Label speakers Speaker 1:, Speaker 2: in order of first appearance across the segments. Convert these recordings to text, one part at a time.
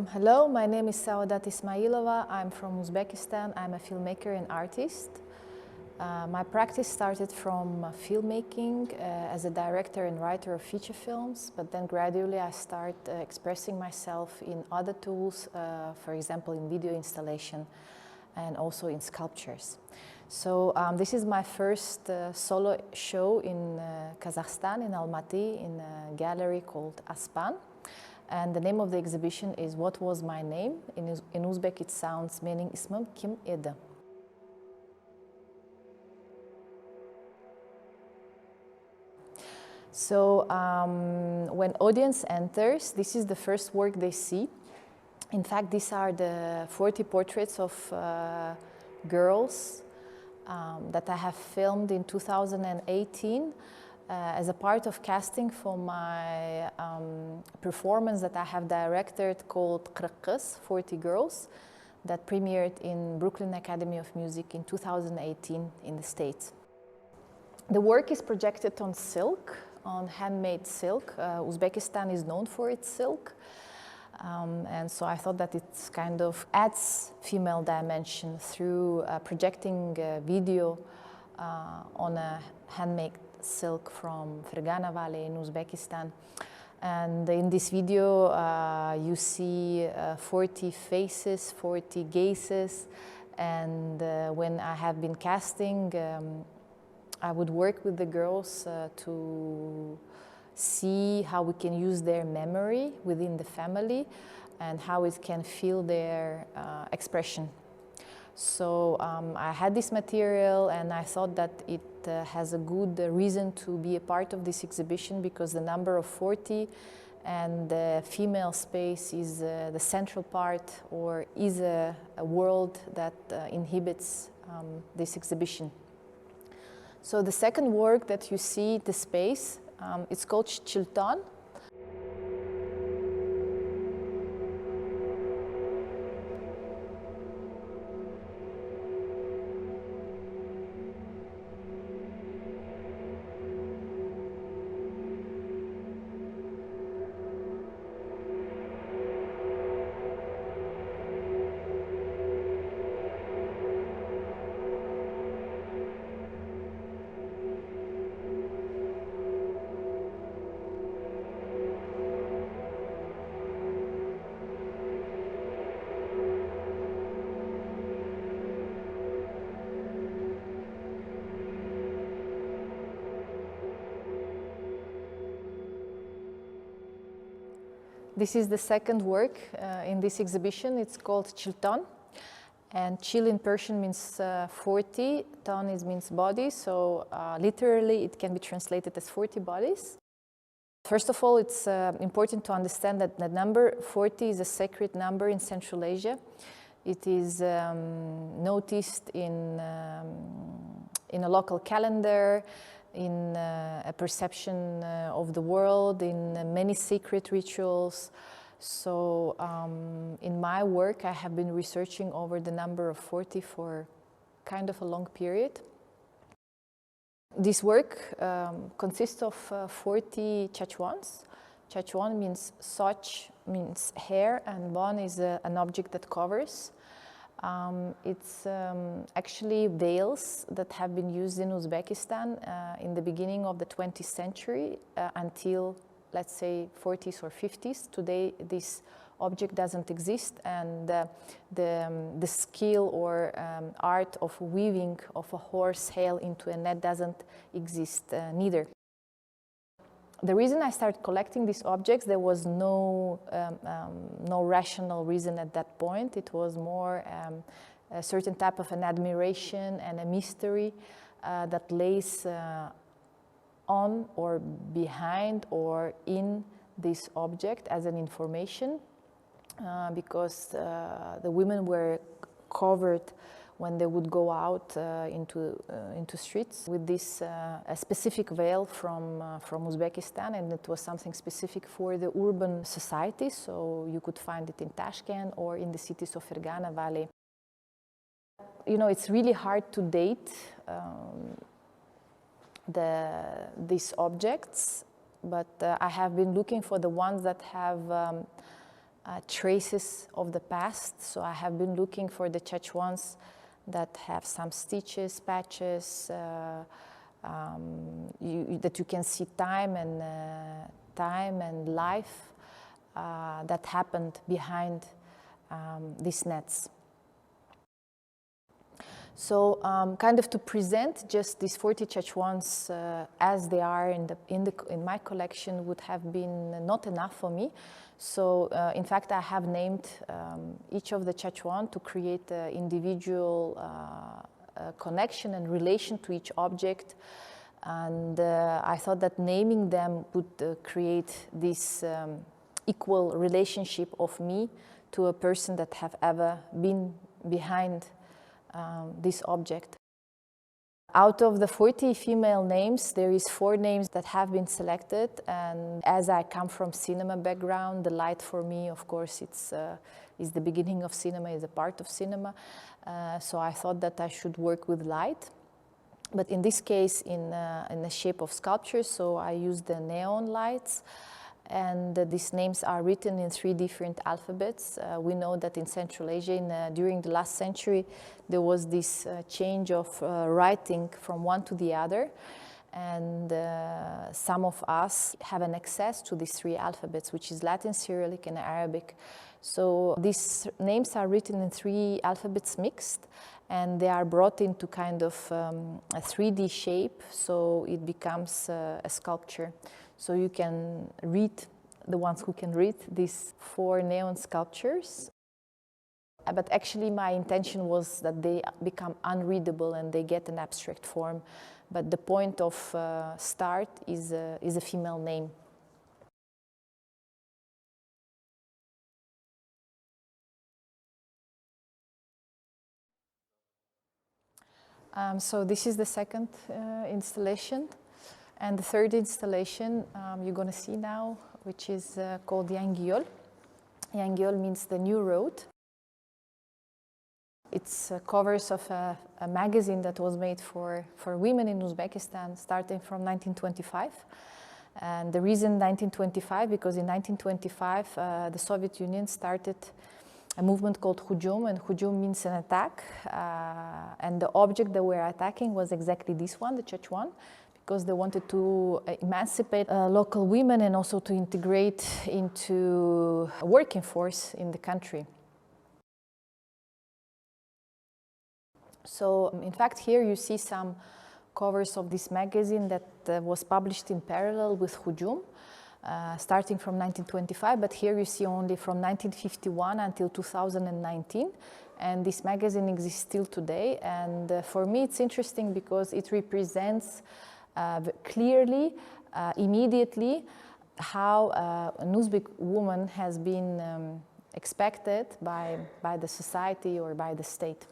Speaker 1: Hello, my name is Saodat Ismailova. I'm from Uzbekistan. I'm a filmmaker and artist. My practice started from filmmaking as a director and writer of feature films, but then gradually I started expressing myself in other tools, for example in video installation and also in sculptures. So this is my first solo show in Kazakhstan, in Almaty, in a gallery called Aspan. And the name of the exhibition is What Was My Name? In Uzbek it sounds Menin ismim kim edi? So when audience enters, this is the first work they see. In fact, these are the 40 portraits of girls that I have filmed in 2018 as a part of casting for my performance that I have directed called 40 Girls, that premiered in Brooklyn Academy of Music in 2018 in the States. The work is projected on silk, on handmade silk. Uzbekistan is known for its silk. And so I thought that it kind of adds female dimension through projecting video on a handmade silk from Fergana Valley in Uzbekistan. And in this video you see 40 faces, 40 gazes, and when I have been casting I would work with the girls to see how we can use their memory within the family and how it can feel their expression. So I had this material and I thought that it has a good reason to be a part of this exhibition, because the number of 40 and the female space is the central part, or is a world that inhibits this exhibition. So the second work that you see, the space, it's called Chilton. This is the second work in this exhibition. It's called Chilton. And Chil in Persian means 40, ton means body, so literally it can be translated as 40 bodies. First of all, it's important to understand that the number 40 is a sacred number in Central Asia. It is noticed in a local calendar, in a perception of the world, in many sacred rituals. So in my work, I have been researching over the number of 40 for kind of a long period. This work consists of 40 Chachuans. Chachuan means soch, means hair, and bon is an object that covers. It's actually veils that have been used in Uzbekistan in the beginning of the 20th century until, let's say, 40s or 50s. Today, this object doesn't exist, and the skill or art of weaving of a horse hair into a net doesn't exist neither. The reason I started collecting these objects, there was no rational reason at that point. It was more a certain type of an admiration and a mystery that lays on or behind or in this object as an information, because the women were covered when they would go out into streets with this a specific veil from Uzbekistan, and it was something specific for the urban society, so you could find it in Tashkent or in the cities of Fergana Valley. You know, it's really hard to date these objects, but I have been looking for the ones that have traces of the past. So I have been looking for the Chachuans that have some stitches, patches, that you can see time and life that happened behind these nets. So kind of to present just these 40 Chachuans as they are in my collection would have been not enough for me. So in fact, I have named each of the Chachuan to create an individual connection and relation to each object. And I thought that naming them would create this equal relationship of me to a person that have ever been behind this object. Out of the 40 female names, there is 4 names that have been selected, and as I come from cinema background, the light for me, of course, is the beginning of cinema, is a part of cinema, so I thought that I should work with light. But in this case, in the shape of sculpture, so I used the neon lights. And these names are written in 3 different alphabets. We know that in Central Asia, during the last century, there was this change of writing from one to the other. And some of us have an access to these 3 alphabets, which is Latin, Cyrillic, and Arabic. So these names are written in 3 alphabets mixed, and they are brought into kind of a 3D shape, so it becomes a sculpture. So you can read, the ones who can read, these 4 neon sculptures. But actually my intention was that they become unreadable and they get an abstract form. But the point of start is a female name. So this is the second installation. And the third installation you're going to see now, which is called Yangiol. Yangiol means the new road. It's covers of a magazine that was made for women in Uzbekistan starting from 1925. And the reason 1925, because in 1925 the Soviet Union started a movement called Hujum, and Hujum means an attack. And the object that we're attacking was exactly this one, the Chachuan, because they wanted to emancipate local women and also to integrate into a working force in the country. So, in fact, here you see some covers of this magazine that was published in parallel with Hujum, starting from 1925, but here you see only from 1951 until 2019. And this magazine exists still today. And for me, it's interesting because it represents clearly, immediately, how an Uzbek woman has been expected by the society or by the state.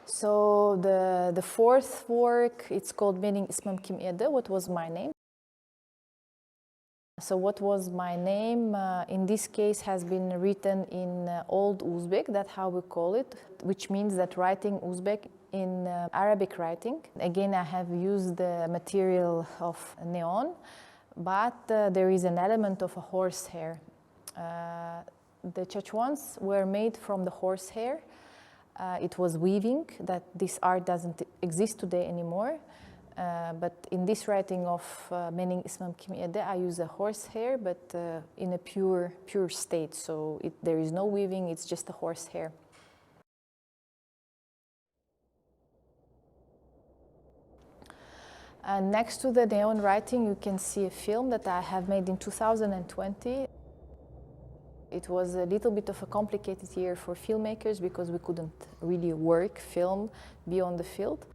Speaker 1: So the fourth work, it's called Menin ismim kim edi, what was my name? So what was my name, in this case, has been written in Old Uzbek, that's how we call it, which means that writing Uzbek in Arabic writing. Again, I have used the material of neon, but there is an element of a horsehair. The Chachuans were made from the horsehair. It was weaving, that this art doesn't exist today anymore. But in this writing of Menin ismim kim edi, I use a horsehair, but in a pure state. So there is no weaving, it's just a horsehair. And next to the neon writing, you can see a film that I have made in 2020. It was a little bit of a complicated year for filmmakers because we couldn't really film, be on the field.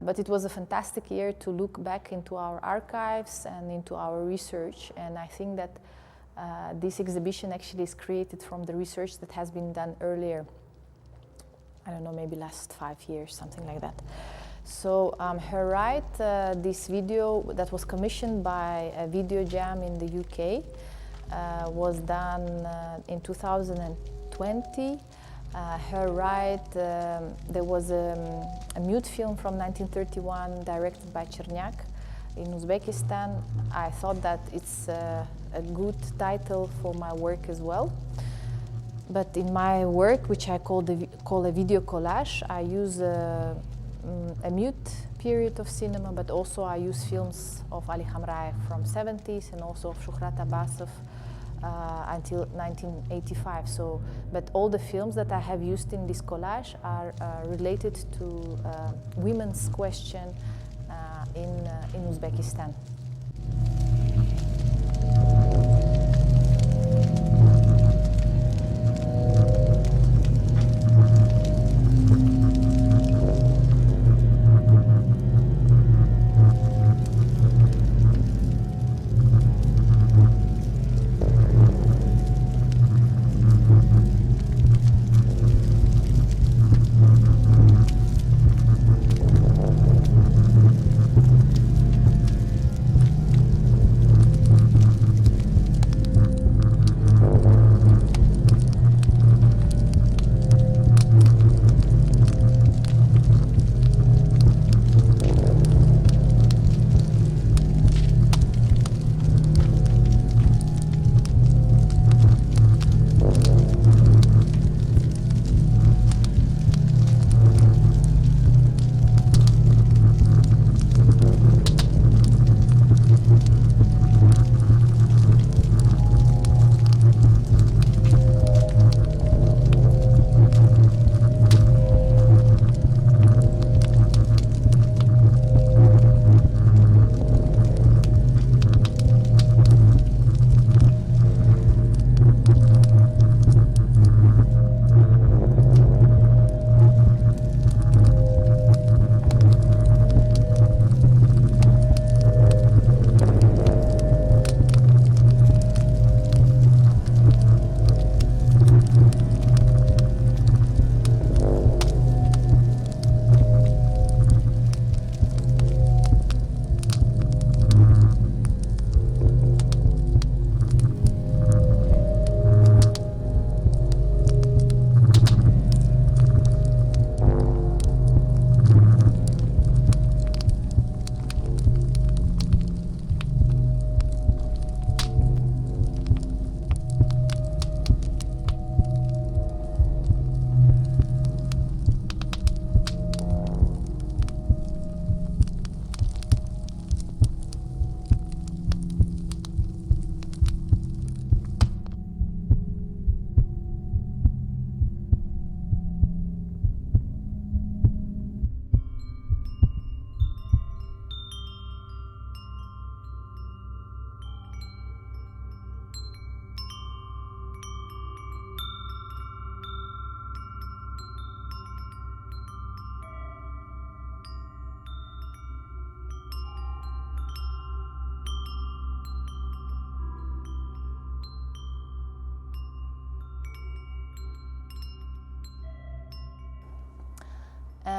Speaker 1: But it was a fantastic year to look back into our archives and into our research. And I think that this exhibition actually is created from the research that has been done earlier. I don't know, maybe last 5 years, something like that. So her right, this video that was commissioned by a video jam in the UK was done in 2020. Her right, there was a mute film from 1931 directed by Chernyak in Uzbekistan. I thought that it's a good title for my work as well. But in my work, which I call a video collage, I use a mute period of cinema, but also I use films of Ali Hamraev from 70s and also of Shuhrat Abbasov until 1985. So, but all the films that I have used in this collage are related to women's question in Uzbekistan.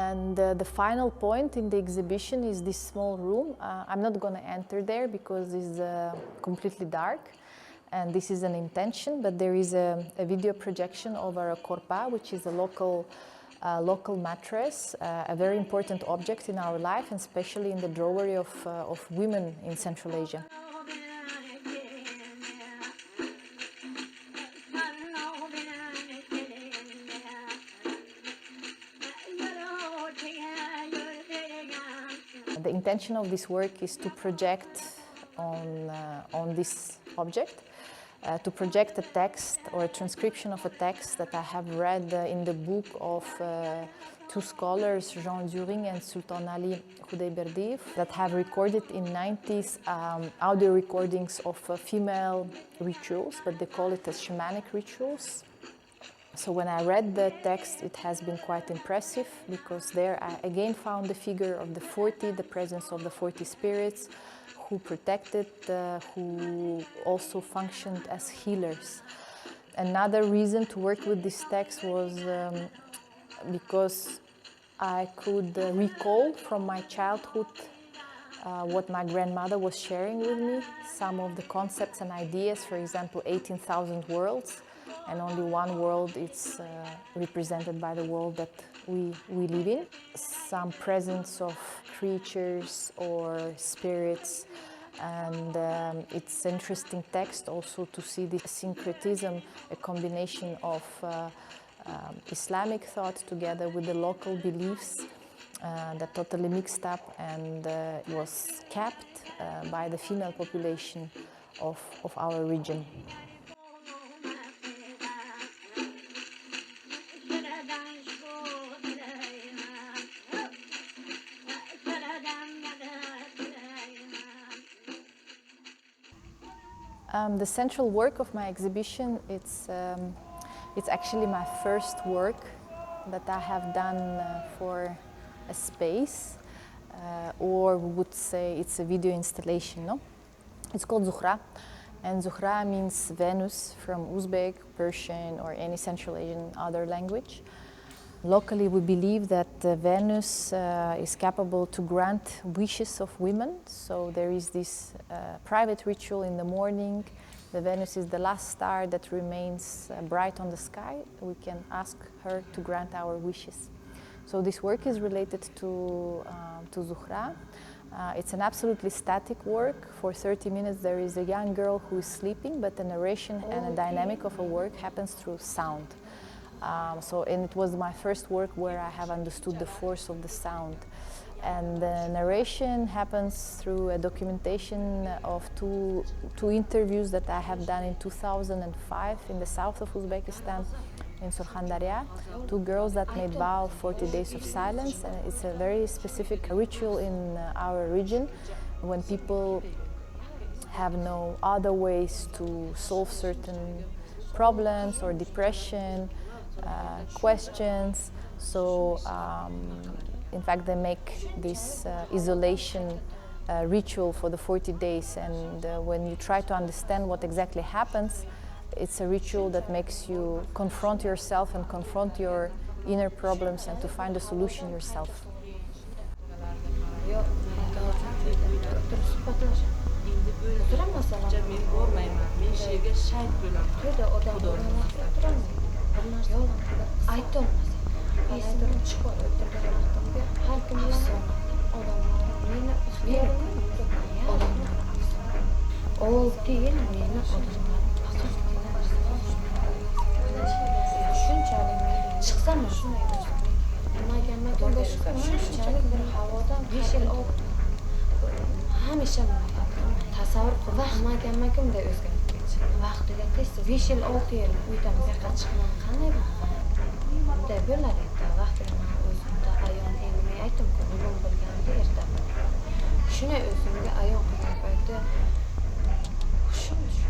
Speaker 1: And the final point in the exhibition is this small room. I'm not going to enter there because it's completely dark, and this is an intention, but there is a video projection over a korpa, which is a local mattress, a very important object in our life, and especially in the jewelry of women in Central Asia. The intention of this work is to project on this object, to project a text or a transcription of a text that I have read in the book of two scholars, Jean During and Sultan Ali Khudayberdiyev, that have recorded in 90s audio recordings of female rituals, but they call it as shamanic rituals. So when I read the text, it has been quite impressive, because there I again found the figure of the 40, the presence of the 40 spirits who protected, who also functioned as healers. Another reason to work with this text was because I could recall from my childhood what my grandmother was sharing with me, some of the concepts and ideas, for example, 18,000 worlds. and only one world is represented by the world that we live in. Some presence of creatures or spirits, and it's interesting text also to see the syncretism, a combination of Islamic thought together with the local beliefs that totally mixed up and was kept by the female population of our region. The central work of my exhibition, it's actually my first work that I have done for a space, or we would say it's a video installation. No? It's called Zuhra, and Zuhra means Venus from Uzbek, Persian, or any Central Asian other language. Locally, we believe that Venus is capable to grant wishes of women. So there is this private ritual in the morning. The Venus is the last star that remains bright on the sky. We can ask her to grant our wishes. So this work is related to Zuhra. It's an absolutely static work. For 30 minutes there is a young girl who is sleeping, but the narration and the dynamic of a work happens through sound. And it was my first work where I have understood the force of the sound. And the narration happens through a documentation of two interviews that I have done in 2005 in the south of Uzbekistan, in Surkhandarya. Two girls that made vow of 40 days of silence, and it's a very specific ritual in our region when people have no other ways to solve certain problems or depression, questions. So in fact they make this isolation ritual for the 40 days, and when you try to understand what exactly happens, it's a ritual that makes you confront yourself and confront your inner problems and to find a solution yourself.
Speaker 2: tasavvur qilib hamma-hammakumda o'zgartirish. Vaqtiga tez-tez 5 yil 6 yil uydan yo'qqa chiqmay qanday bunday bo'lar edi. Vaqtiga men o'zimda ayon endi aytdim-ku, bugun bilganda erta. Shuni o'zimga ayon qilgan paytda hushim tushdi.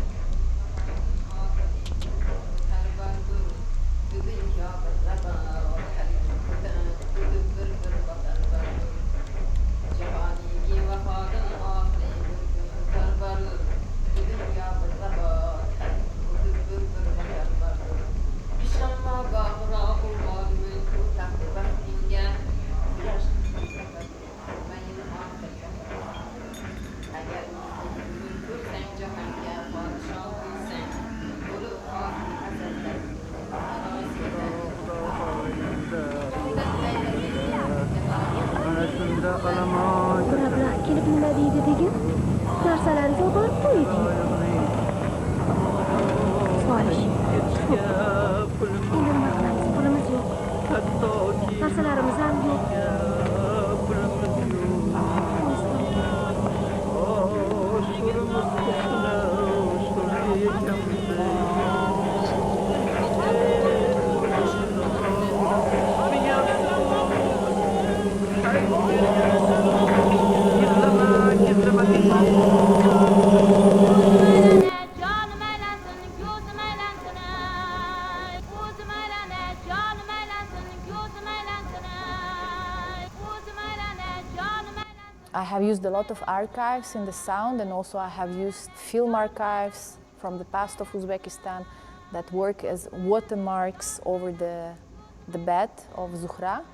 Speaker 3: Kelib nima deydi degan narsalarni o'g'irib qo'ydi. Solish. Endi nima qilamiz? Pulimiz yo'q. Narsalarimiz ham yo'q.
Speaker 1: I have used a lot of archives in the sound, and also I have used film archives from the past of Uzbekistan that work as watermarks over the bed of Zuhra.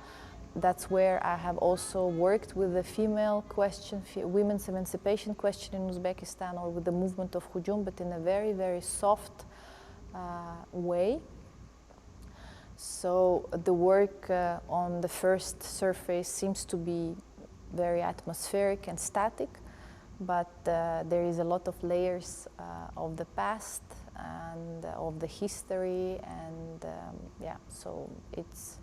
Speaker 1: That's where I have also worked with the female question, women's emancipation question in Uzbekistan, or with the movement of Hujum, but in a very, very soft way. So the work on the first surface seems to be very atmospheric and static, but there is a lot of layers of the past and of the history, and yeah, so it's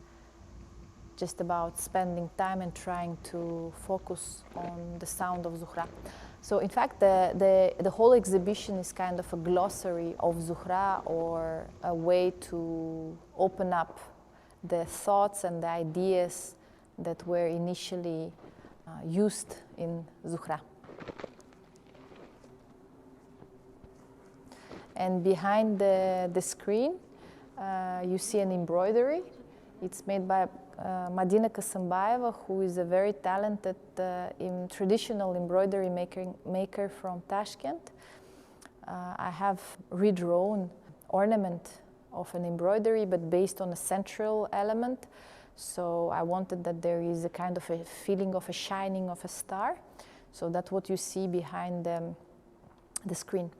Speaker 1: just about spending time and trying to focus on the sound of Zuhra. So in fact, the whole exhibition is kind of a glossary of Zuhra, or a way to open up the thoughts and the ideas that were initially used in Zuhra. And behind the screen, you see an embroidery. It's made by Madina Kasambayeva, who is a very talented traditional embroidery maker from Tashkent. I have redrawn ornament of an embroidery, but based on a central element. So I wanted that there is a kind of a feeling of a shining of a star. So that's what you see behind the screen.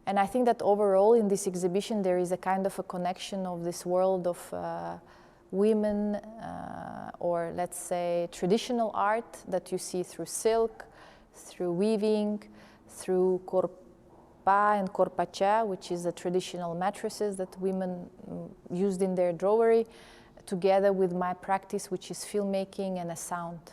Speaker 1: And I think that overall in this exhibition there is a kind of a connection of this world of women, or let's say traditional art that you see through silk, through weaving, through korpa and korpacha, which is the traditional mattresses that women used in their jewelry, together with my practice, which is filmmaking and a sound.